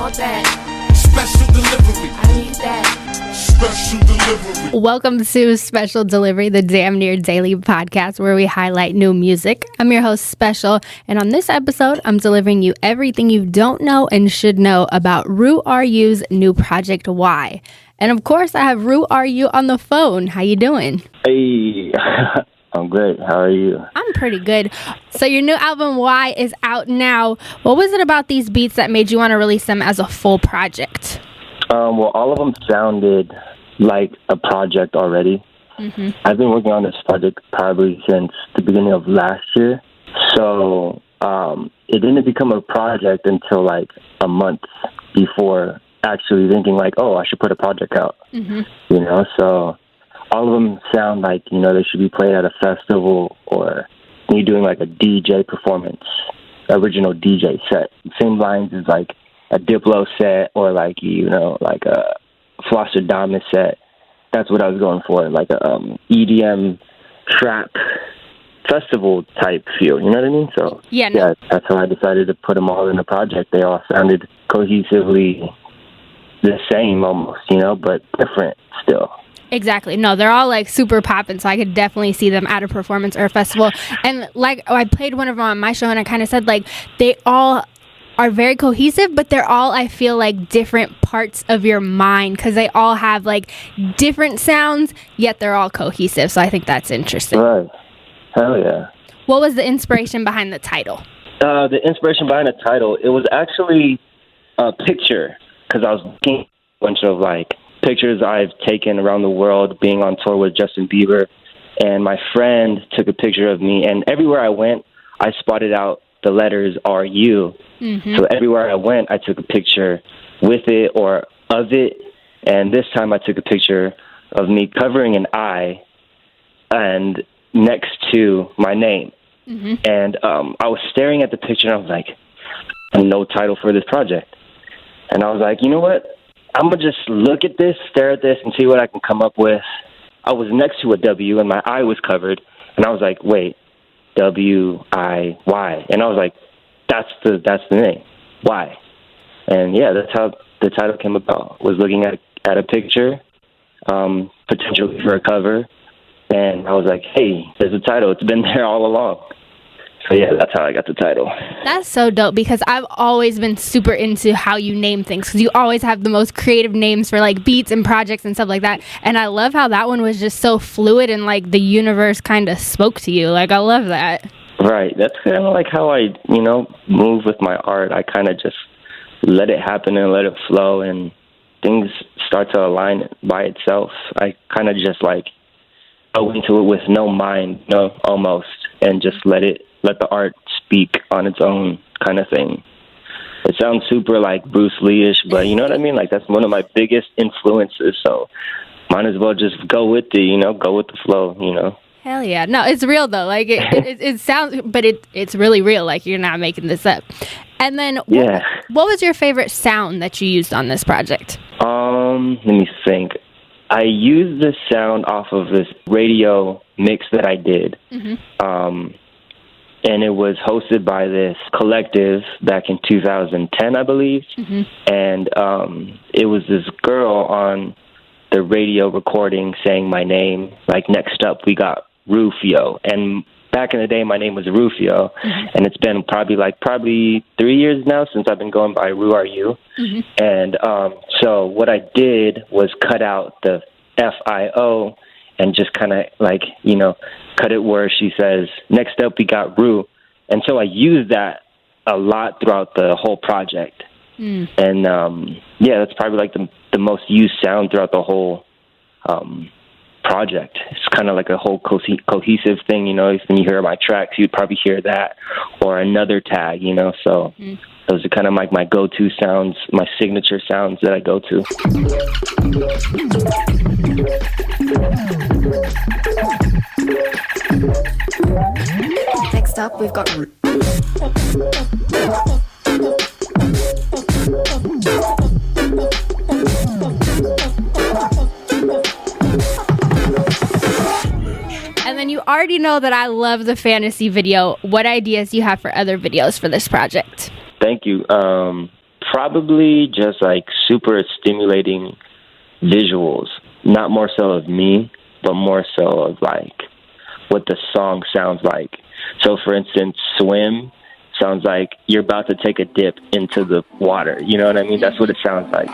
want that. Special delivery. I need that. Special delivery. Welcome to Special Delivery, the damn near daily podcast where we highlight new music. I'm your host, Special, and on this episode, I'm delivering you everything you don't know and should know about Ru AREYOU's new project, Why. And of course, I have Ru AREYOU on the phone. How you doing? Hey, I'm great. How are you? I'm pretty good. So your new album, Why, is out now. What was it about these beats that made you want to release them as a full project? Well, all of them sounded like a project already. Mm-hmm. I've been working on this project probably since the beginning of last year. So it didn't become a project until like a month before actually thinking like, oh, I should put a project out. Mm-hmm. You know, so all of them sound like, you know, they should be played at a festival or me doing like a DJ performance, original DJ set. Same lines as like a Diplo set or like, you know, like a Flosstradamus set. That's what I was going for, like a EDM trap festival type feel. You know what I mean? So yeah, that's how I decided to put them all in a project. They all sounded cohesively the same almost, you know, but different still. Exactly. No, they're all like super poppin', so I could definitely see them at a performance or a festival. And like, I played one of them on my show, and I kind of said like they all are very cohesive, but they're all, I feel like, different parts of your mind because they all have like different sounds, yet they're all cohesive. So I think that's interesting. Right. Hell yeah. What was the inspiration behind the title? The inspiration behind the title, it was actually a picture because I was looking at a bunch of like pictures I've taken around the world being on tour with Justin Bieber, and my friend took a picture of me, and everywhere I went, I spotted out the letters RU. Mm-hmm. So everywhere I went, I took a picture with it or of it, and this time I took a picture of me covering an eye and next to my name. Mm-hmm. And I was staring at the picture, and I was like, no title for this project. And I was like, you know what? I'm going to just look at this, stare at this, and see what I can come up with. I was next to a W, and my eye was covered. And I was like, wait, W-I-Y. And I was like, that's the name. Why? And, yeah, that's how the title came about, was looking at a picture, potentially for a cover. And I was like, hey, there's a title. It's been there all along. So, yeah, that's how I got the title. That's so dope because I've always been super into how you name things because you always have the most creative names for, like, beats and projects and stuff like that. And I love how that one was just so fluid and, like, the universe kind of spoke to you. Like, I love that. Right. That's kind of like how I, you know, move with my art. I kind of just let it happen and let it flow, and things start to align by itself. I kind of just, like, go into it with no mind, almost, and just let the art speak on its own kind of thing. It sounds super like Bruce Lee-ish, but you know what I mean? Like that's one of my biggest influences, so might as well just go with it, you know, go with the flow, you know. Hell yeah. No, it's real though. Like it sounds, but it's really real. Like you're not making this up. And then what was your favorite sound that you used on this project? Let me think. I used this sound off of this radio mix that I did. Mm-hmm. And it was hosted by this collective back in 2010, I believe. Mm-hmm. And it was this girl on the radio recording saying my name. Like, next up, we got Rufio. And back in the day, my name was Rufio. Mm-hmm. And it's been probably 3 years now since I've been going by Ru AREYOU. Mm-hmm. And so what I did was cut out the F-I-O and just kind of like, you know, cut it where she says, next up we got Ru. And so I used that a lot throughout the whole project. Mm. And, yeah, that's probably like the most used sound throughout the whole project. It's kind of like a whole cohesive thing, you know. When you hear my tracks, you'd probably hear that or another tag, you know. So those are kind of like my go-to sounds, my signature sounds that I go to. Next up, we've got And then you already know that I love the fantasy video. What ideas do you have for other videos for this project? Thank you. Probably just like super stimulating visuals, not more so of me, but more so of like what the song sounds like. So for instance, Swim sounds like you're about to take a dip into the water. You know what I mean? That's what it sounds like.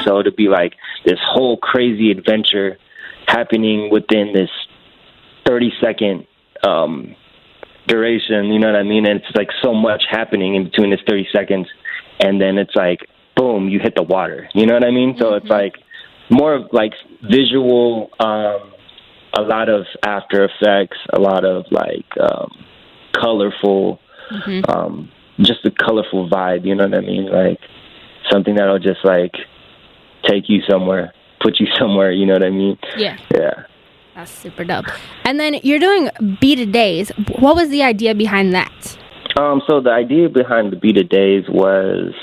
So to be like this whole crazy adventure happening within this 30-second duration, you know what I mean? And it's like so much happening in between this 30 seconds, and then it's like, boom, you hit the water. You know what I mean? So it's like more of like visual, a lot of After Effects, a lot of like colorful, just a colorful vibe, you know what I mean? Like something that'll just like take you somewhere, put you somewhere, you know what I mean? Yeah. Yeah. That's super dope. And then you're doing Beat a Days. What was the idea behind that? So the idea behind the Beat a Days was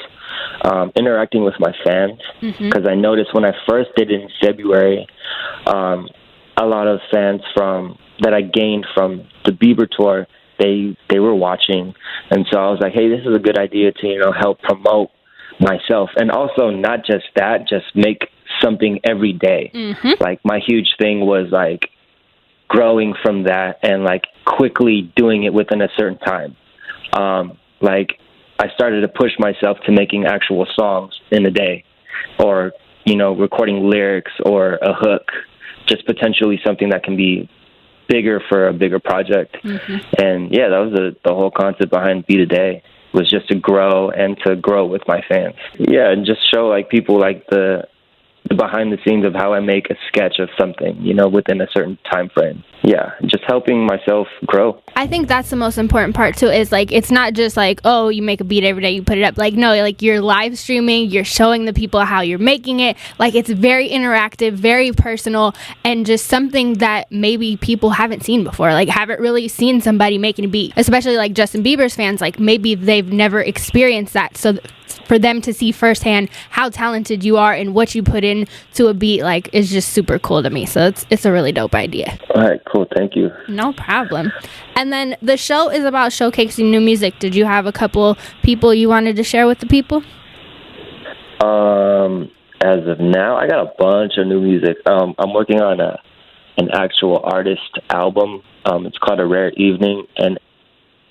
interacting with my fans, because I noticed when I first did it in February, a lot of fans that I gained from the Bieber tour, they were watching, and so I was like, hey, this is a good idea to help promote myself, and also not just that, just make something every day. Like my huge thing was like growing from that and like quickly doing it within a certain time. Like I started to push myself to making actual songs in a day, or recording lyrics or a hook, just potentially something that can be bigger for a bigger project. And yeah, that was the whole concept behind Beat a Day, was just to grow and to grow with my fans. Yeah, and just show like people like the behind the scenes of how I make a sketch of something, within a certain time frame. Yeah, just helping myself grow. I think that's the most important part too, is like, it's not just like, oh, you make a beat every day, you put it up. Like, no, like you're live streaming, you're showing the people how you're making it. Like it's very interactive, very personal, and just something that maybe people haven't seen before. Like haven't really seen somebody making a beat, especially like Justin Bieber's fans. Like maybe they've never experienced that. So for them to see firsthand how talented you are and what you put in to a beat, like, is just super cool to me. So it's a really dope idea. All right, cool. Thank you. No problem. And then the show is about showcasing new music. Did you have a couple people you wanted to share with the people? As of now, I got a bunch of new music. I'm working on an actual artist album. It's called A Rare Evening, and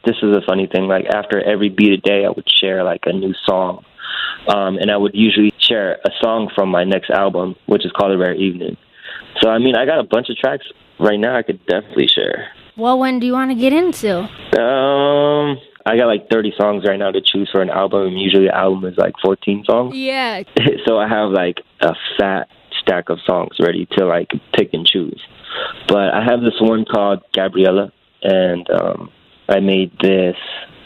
this is a funny thing. Like after every Beat a Day, I would share like a new song, and I would usually share a song from my next album, which is called A Rare Evening. So I mean, I got a bunch of tracks right now I could definitely share. Well, when do you want to get into? I got like 30 songs right now to choose for an album. Usually an album is like 14 songs. Yeah. So I have like a fat stack of songs ready to like pick and choose. But I have this one called Gabriella, and I made this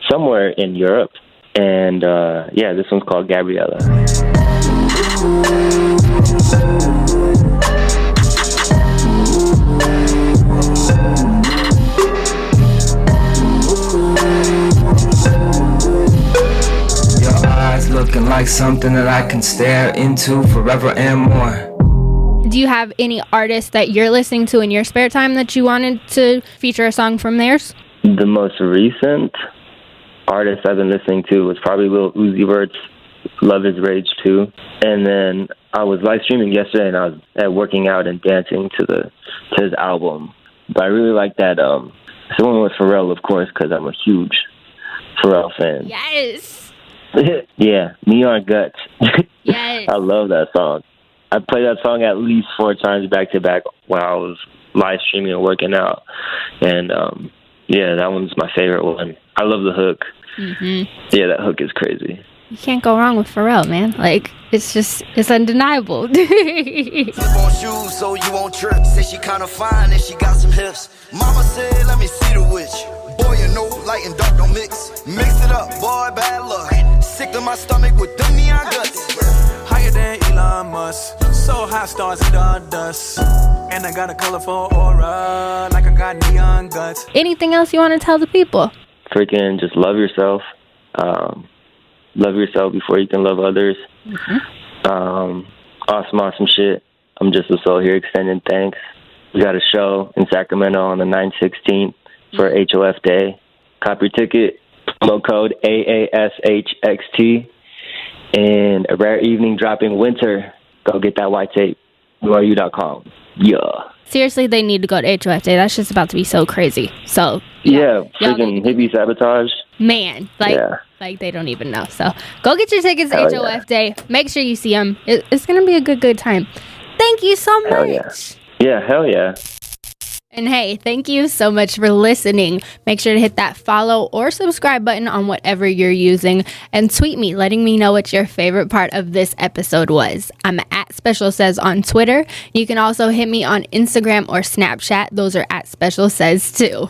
somewhere in Europe. And yeah, this one's called Gabriella. Looking like something that I can stare into forever and more. Do you have any artists that you're listening to in your spare time that you wanted to feature a song from theirs? The most recent artist I've been listening to was probably Lil Uzi Vert's Love Is Rage 2. And then I was live streaming yesterday, and I was working out and dancing to his album. But I really like that. Someone with Pharrell, of course, because I'm a huge Pharrell fan. Yes. Yeah, Neon Guts. Yes. I love that song. I played that song at least 4 times back to back while I was live streaming and working out. And yeah, that one's my favorite one. I love the hook. Yeah, that hook is crazy. You can't go wrong with Pharrell, man. Like, it's undeniable. Slip on shoes so you won't trip. Say she kinda fine and she got some hips. Mama said, let me see the witch. Boy, you know, light and dark don't mix. Mix it up, boy, bad luck. Sick to my stomach with them neon guts. Higher than Elon Musk. So high, stars and dust. And I got a colorful aura, like I got neon guts. Anything else you want to tell the people? freaking just love yourself. Love yourself before you can love others. Awesome shit. I'm just a soul here extending thanks. We got a show in Sacramento on the 9/16 for HOF Day. Cop your ticket, promo code AASHXT, and a rare evening dropping winter. Go get that white tape. RuAREYOU.com. Yeah. Seriously, they need to go to HOF Day. That's just about to be so crazy. So yeah, freaking hippie sabotage. Man, like they don't even know. So go get your tickets to HOF Day. Make sure you see them. It's gonna be a good time. Thank you so much. Yeah, hell yeah. And hey, thank you so much for listening. Make sure to hit that follow or subscribe button on whatever you're using, and tweet me letting me know what your favorite part of this episode was. I'm at SpecialSays on Twitter. You can also hit me on Instagram or Snapchat. Those are at SpecialSays too.